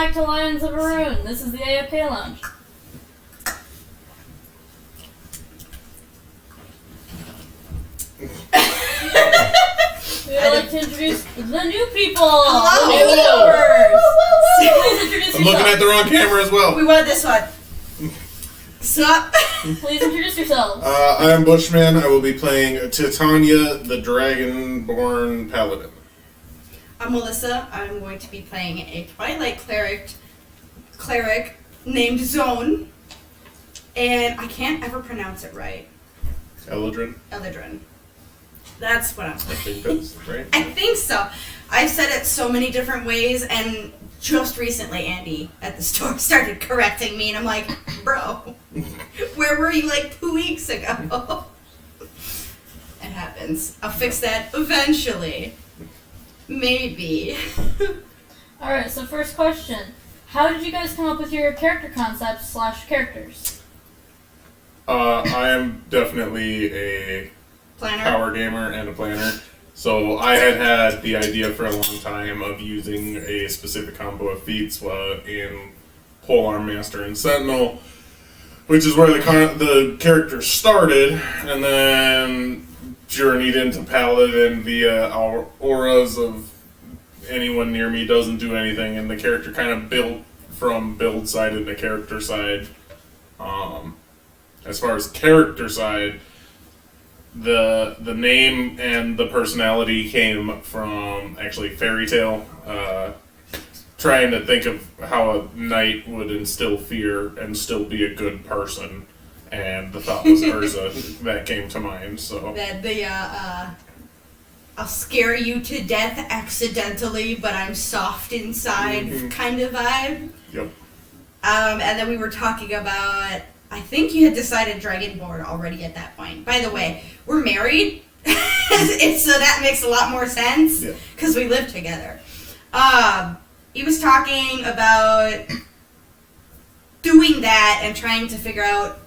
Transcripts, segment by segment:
back to Lions of Arun. This is the AFK Lounge. We'd like to introduce the new people. Hello. The new viewers. Please introduce I'm yourself. looking at the wrong camera as well. We want this one. Sup? Please introduce yourselves. I'm Bushman. I will be playing Titania, the Dragonborn Paladin. I'm Melissa. I'm going to be playing a Twilight cleric named Zone. And I can't ever pronounce it right. Eladrin. That's what I'm I think that's right. I think so. I've said it so many different ways, and just recently Andy at the store started correcting me, and I'm like, bro, where were you like 2 weeks ago? It happens. I'll fix that eventually. Maybe. Alright, so first question. How did you guys come up with your character concepts / characters? I am definitely a Planner. power gamer and a planner. So I had the idea for a long time of using a specific combo of feats in Polearm Master and Sentinel, which is where the character started, and then journeyed into Paladin via auras of anyone near me doesn't do anything, and the character kind of built from build side into character side. As far as character side, the name and the personality came from actually Fairy Tale. Trying to think of how a knight would instill fear and still be a good person, and the thought was Urza that came to mind. So That I'll scare you to death accidentally, but I'm soft inside kind of vibe. Yep. And then we were talking about, I think you had decided Dragonborn already at that point. By the way, we're married, so that makes a lot more sense, because we live together. He was talking about doing that and trying to figure out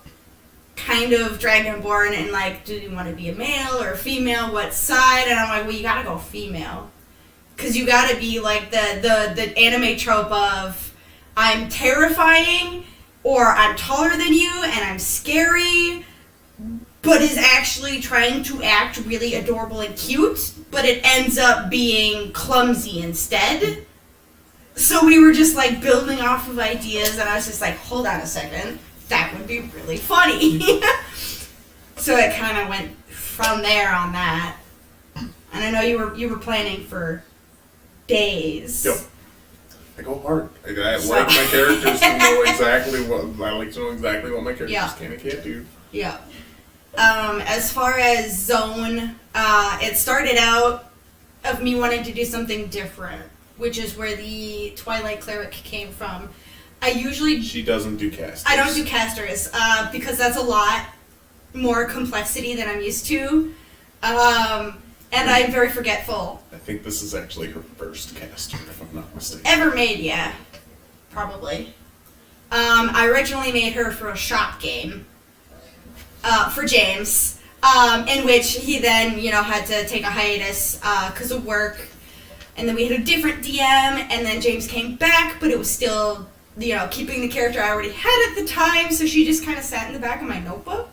kind of Dragonborn and like, do you want to be a male or a female, what side? And I'm like, well, you gotta go female. Because you gotta be like the anime trope of, I'm terrifying, or I'm taller than you, and I'm scary, but is actually trying to act really adorable and cute, but it ends up being clumsy instead. So we were just like building off of ideas, and I was just like, hold on a second, that would be really funny. So it kind of went from there on that. And I know you were planning for days. Yep. I go hard. I like my characters to know exactly what my characters can and can't do. Yeah. As far as Zone, it started out of me wanting to do something different, which is where the Twilight Cleric came from. She doesn't do casters. I don't do casters, because that's a lot more complexity than I'm used to. And I'm very forgetful. I think this is actually her first caster, if I'm not mistaken. Ever made, yeah. Probably. I originally made her for a shop game. For James. In which he then, had to take a hiatus because of work. And then we had a different DM, and then James came back, but it was still, keeping the character I already had at the time, so she just kind of sat in the back of my notebook.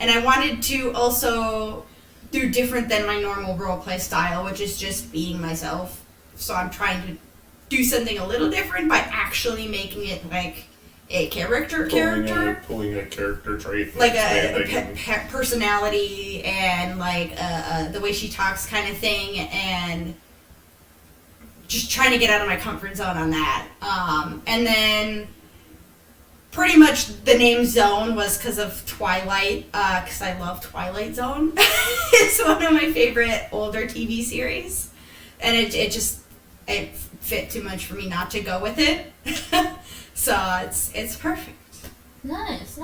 And I wanted to also do different than my normal roleplay style, which is just being myself. So I'm trying to do something a little different by actually making it like a character. Pulling a character trait. Like a personality and like the way she talks kind of thing, and just trying to get out of my comfort zone on that. And then pretty much the name Zone was because of Twilight, because I love Twilight Zone. It's one of my favorite older TV series, and it fit too much for me not to go with it. So it's perfect. Nice.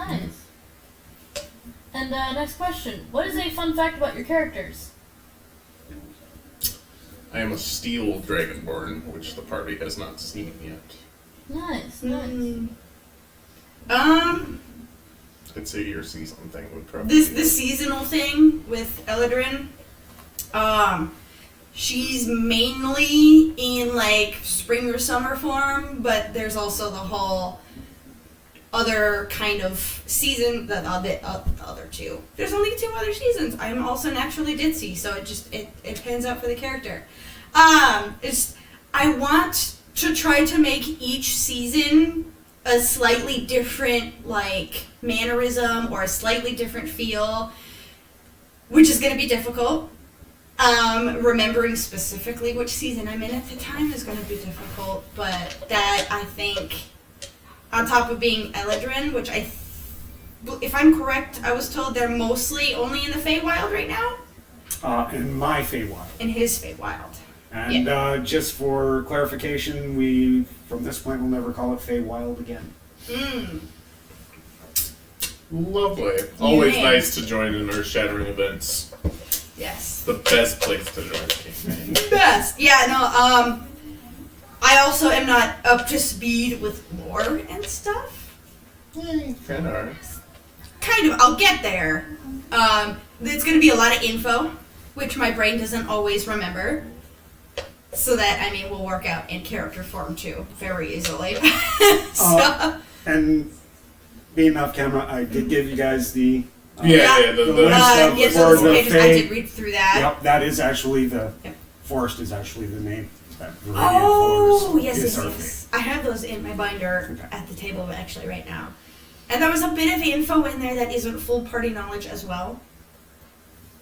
And next question. What is a fun fact about your characters? I am a steel Dragonborn, which the party has not seen yet. Nice. I'd say your season thing would probably the seasonal thing with Eladrin. She's mainly in like spring or summer form, but there's also the whole other kind of season, the other two. There's only 2 other seasons. I'm also naturally ditzy, so it pans out for the character. I want to try to make each season a slightly different like mannerism or a slightly different feel, which is going to be difficult. Remembering specifically which season I'm in at the time is going to be difficult, but that I think, on top of being Eladrin, which if I'm correct, I was told they're mostly only in the Feywild right now? In my Feywild. In his Feywild. And just for clarification, we, from this point, will never call it Feywild again. Lovely. Always nice to join in earth-shattering events. Yes. The best place to join. Best. Yeah, no, I also am not up to speed with lore and stuff. Kind of. Kind of. I'll get there. It's going to be a lot of info, which my brain doesn't always remember. So that, will work out in character form too, very easily. And being off camera, I did give you guys the... the yes, for those the pages, I did read through that. Yep, that is actually the... Yep. Forest is actually the name. That Yes. I have those in my binder at the table actually right now. And there was a bit of info in there that isn't full party knowledge as well.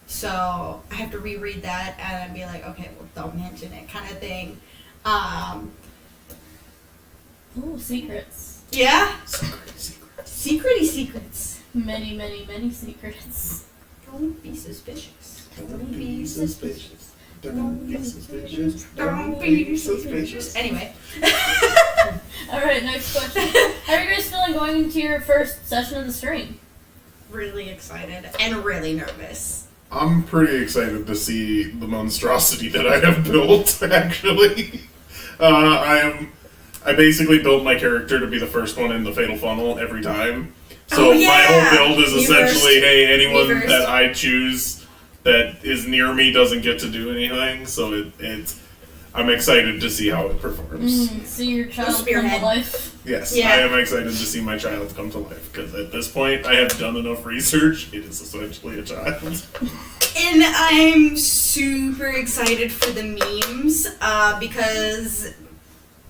So I have to reread that and be like, okay, well, don't mention it kind of thing. Ooh, secrets. Yeah? Secrets. Secrets. Many, many, many secrets. Don't be suspicious. Don't be suspicious. Don't be suspicious. Don't be suspicious. Anyway. Alright, next question. How are you guys feeling going into your first session of the stream? Really excited and really nervous. I'm pretty excited to see the monstrosity that I have built, actually. I basically built my character to be the first one in the Fatal Funnel every time. So my whole build is essentially, hey, anyone that I choose that is near me doesn't get to do anything. So I'm excited to see how it performs. See your child come to life. Yes, I am excited to see my child come to life, because at this point I have done enough research. It is essentially a child. And I'm super excited for the memes, because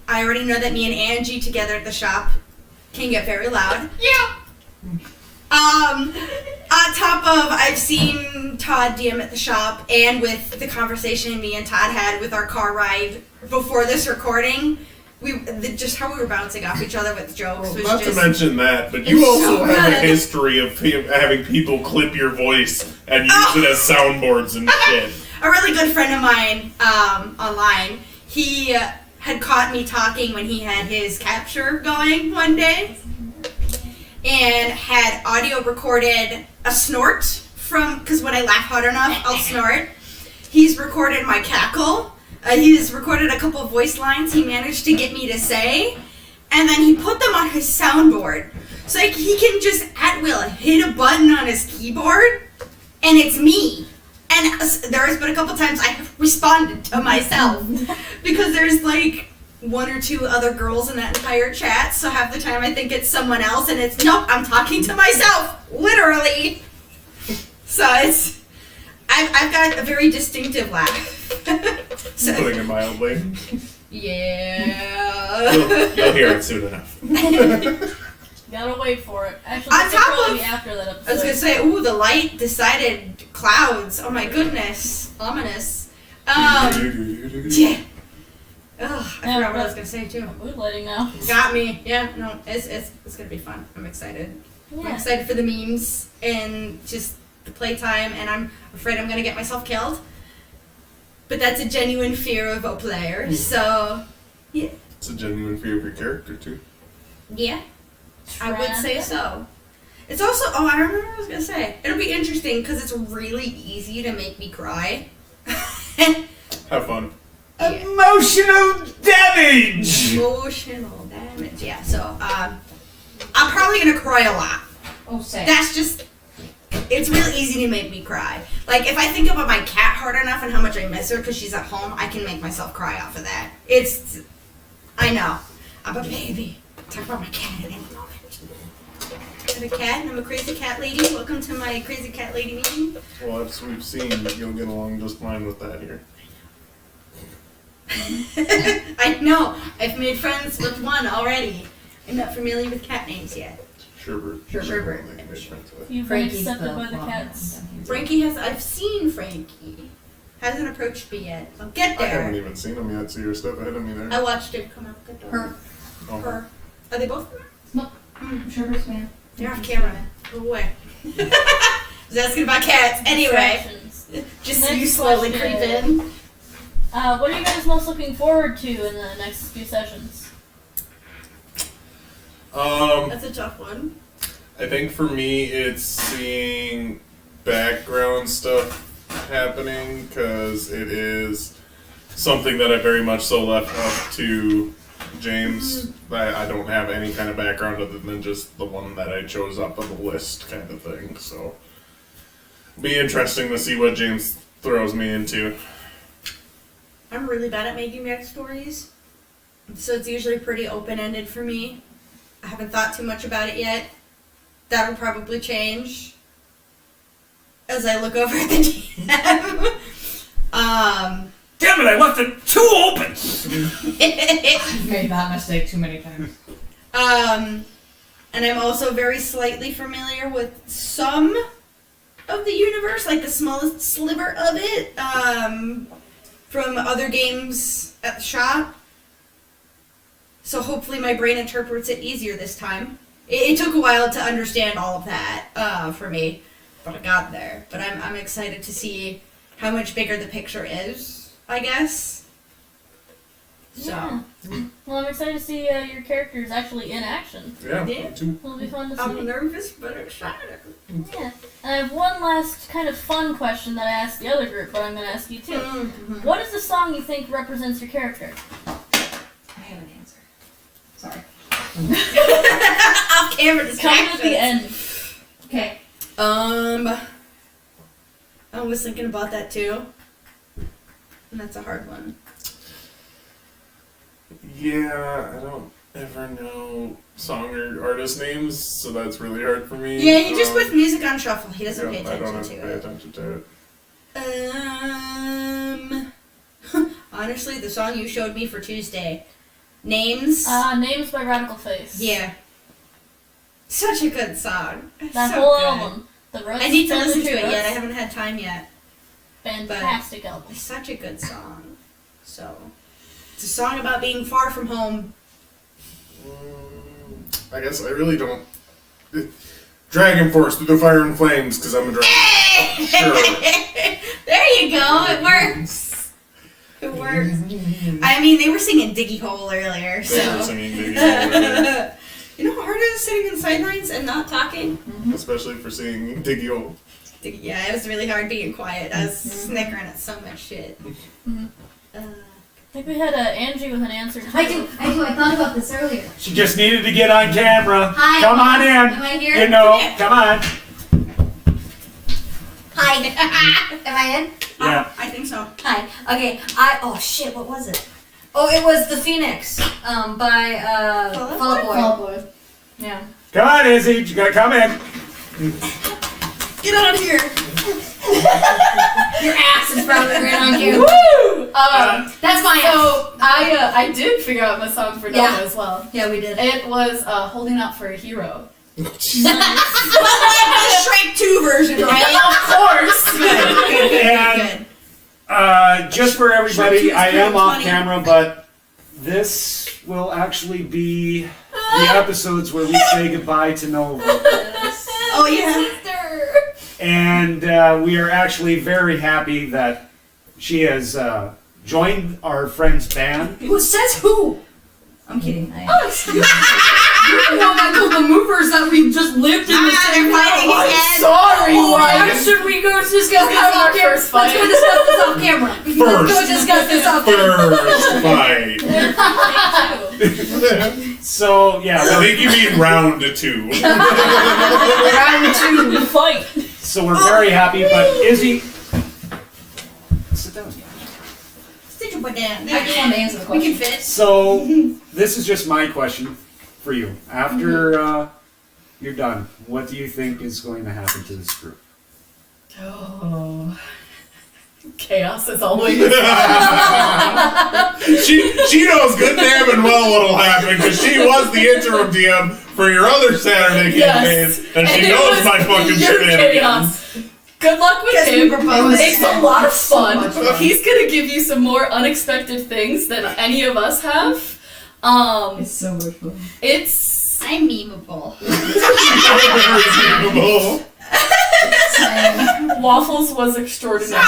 I already know that me and Angie together at the shop can get very loud. Yeah! On top of, I've seen Todd DM at the shop, and with the conversation me and Todd had with our car ride before this recording, just how we were bouncing off each other with jokes was not to mention that, but you also have a history of having people clip your voice and use it as soundboards and shit. A really good friend of mine online, he had caught me talking when he had his capture going one day, and had audio recorded a snort because when I laugh hard enough, I'll snort. He's recorded my cackle. He's recorded a couple of voice lines he managed to get me to say, and then he put them on his soundboard. So he can just, at will, hit a button on his keyboard, and it's me. And there's been a couple times I have responded to myself, because there's like 1 or 2 other girls in that entire chat, so half the time I think it's someone else, and it's, nope, I'm talking to myself, literally. So I've got a very distinctive laugh. So, putting it mildly. Yeah. You'll hear it soon enough. Gotta wait for it. Actually, on top of, after that episode. I was gonna say, ooh, the light decided clouds. Oh my goodness, ominous. Yeah. Ugh, I forgot what I was gonna say too. Mood lighting now. Got me. Yeah, no, it's gonna be fun. I'm excited. Yeah. I'm excited for the memes and just the playtime, and I'm afraid I'm gonna get myself killed. But that's a genuine fear of a player, so yeah. It's a genuine fear of your character too. Yeah, I would say so. It's also, I remember what I was gonna say. It'll be interesting because it's really easy to make me cry. Have fun. Yeah. Emotional damage! Emotional damage, yeah. So, I'm probably gonna cry a lot. Oh, say. That's just It's real easy to make me cry. Like, if I think about my cat hard enough and how much I miss her because she's at home, I can make myself cry off of that. I know. I'm a baby. Talk about my cat in a moment. I have a cat and I'm a crazy cat lady. Welcome to my crazy cat lady meeting. Well, as we've seen, you'll get along just fine with that here. I know. I've made friends with one already. I'm not familiar with cat names yet. Sherbert. Sherbert. You've been Frankie's accepted the by the long cats. one. Frankie I've seen Frankie. Hasn't approached me yet. I'll get I haven't there. even seen him yet, so you're a step ahead of me there. I watched him come out the door. Her. Oh. Her. Are they both? I'm sure it's man. They're off camera. Go away. I was asking about cats. Anyway, Distractions. just Next you slowly question. creep in. What are you guys most looking forward to in the next few sessions? That's a tough one. I think for me, it's seeing background stuff happening because it is something that I very much so left up to James. I don't have any kind of background other than just the one that I chose up on the list kind of thing. So it'll be interesting to see what James throws me into. I'm really bad at making backstories, so it's usually pretty open-ended for me. I haven't thought too much about it yet. That'll probably change as I look over at the DM. Damn it! I left it too open. I've made that mistake too many times. And I'm also very slightly familiar with some of the universe, like the smallest sliver of it, from other games at the shop. So hopefully my brain interprets it easier this time. It took a while to understand all of that for me, but I got there. But I'm excited to see how much bigger the picture is, I guess. So. Yeah. Well, I'm excited to see your characters actually in action. Yeah, Yeah. too. It'll be fun to see. I'm nervous, but excited. Yeah. And I have one last kind of fun question that I asked the other group, but I'm going to ask you too. Mm-hmm. What is the song you think represents your character? I have an answer. Sorry. Off camera Coming distractions. at the end. Okay. I was thinking about that too. And that's a hard one. Yeah, I don't ever know song or artist names, so that's really hard for me. Yeah, he just puts music on shuffle. He doesn't pay I don't attention have to to pay it. attention to it. Honestly, the song you showed me for Tuesday. Names. Names by Radical Face. Yeah. Such a good song. That So whole good. album. The Roads I need to and the listen to it Truths. yet. I haven't had time yet. Fantastic album. It's such a good song. So, it's a song about being far from home. I guess I really don't. Dragon Force through the fire and flames because I'm a dragon. Oh, sure. There you go. It works. It works. I mean, they were singing Diggy Hole earlier, They were so. singing Diggy Hole, You know how hard it is sitting in sidelines and not talking? especially for singing Diggy Hole. Yeah, it was really hard being quiet. I was snickering at so much shit. I think we had Angie with an answer too. I do. I thought about this earlier. She just needed to get on camera. Hi. Come on in. Am I here? You know, come on. Hi. Am I in? Yeah. I think so. Hi. Okay. Oh shit. What was it? Oh, it was The Phoenix. By Fall Out Boy. Yeah. Come on, Izzy. You gotta come in. Get out of here! Your ass is probably right on you. Woo! That's my ass. So I did figure out my song for Nova Yeah. as well. Yeah, we did. It was Holding Out for a Hero. But like the Shrek 2 version, right? Of course! And just for everybody, I am off camera, but this will actually be the episodes where we say goodbye to Nova. Oh, yeah. And we are actually very happy that she has joined our friend's band. Who says who? I'm kidding. You know that couple movers that we just lived in the same they're fighting house. again. Sorry, Why wife. should we go discuss this This is our off camera? first fight. Let's go discuss this off camera. Let's go First. discuss this off camera. First fight. So, yeah. I think you mean round 2. Round 2. Fight. So we're very happy, but Izzy, sit down. Sit your butt down. I just wanted to answer the We question. can fit. So this is just my question for you. After you're done, what do you think is going to happen to this group? Oh. Chaos as always. She knows good damn and well what'll happen because she was the interim DM for your other Saturday campaigns, and she it knows was my fucking pure shenanigans. chaos. Good luck with Guess we him. proposed. It's a lot of fun. much fun. He's gonna give you some more unexpected things than any of us have. It's so much fun. It's I'm memeable. Waffles was extraordinary.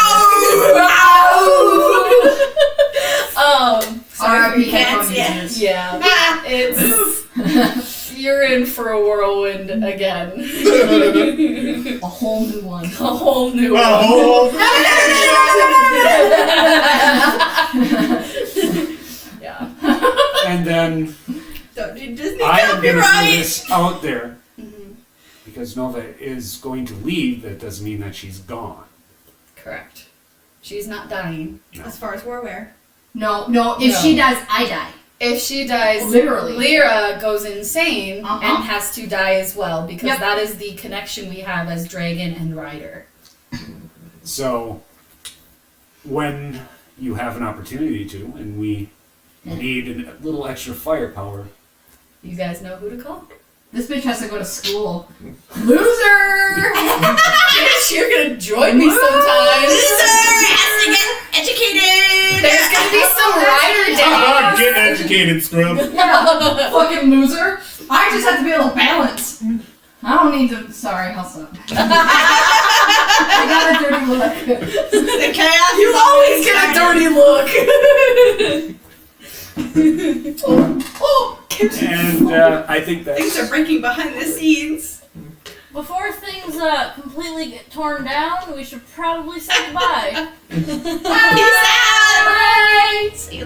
R.I.P. Cats, headphone yeah. users. Yeah, it's you're in for a whirlwind again. A whole new one. A whole new one. Oh, Yeah. And then Don't do Disney I am going to do copyright. this out there because Nova is going to leave. That doesn't mean that she's gone. Correct. She's not dying. As far as we're aware. No, if No. she dies, I die. If she dies, Literally. Lyra goes insane Uh-huh. and has to die as well because Yep. that is the connection we have as dragon and rider. So when you have an opportunity to, and we need a little extra firepower, You guys know who to call? This bitch has to go to school. Loser! Bitch, you're gonna join me sometime. Loser has to get educated. There's gonna be some rider Ah, days. get educated, scrub. Yeah, fucking loser. I just have to be able to balance. I don't need to. Sorry, I'll stop. I got a dirty look. The chaos. You always get a dirty look. and I think Things are that's breaking behind the scenes. Before things completely get torn down, we should probably say goodbye. Peace out. Bye. See you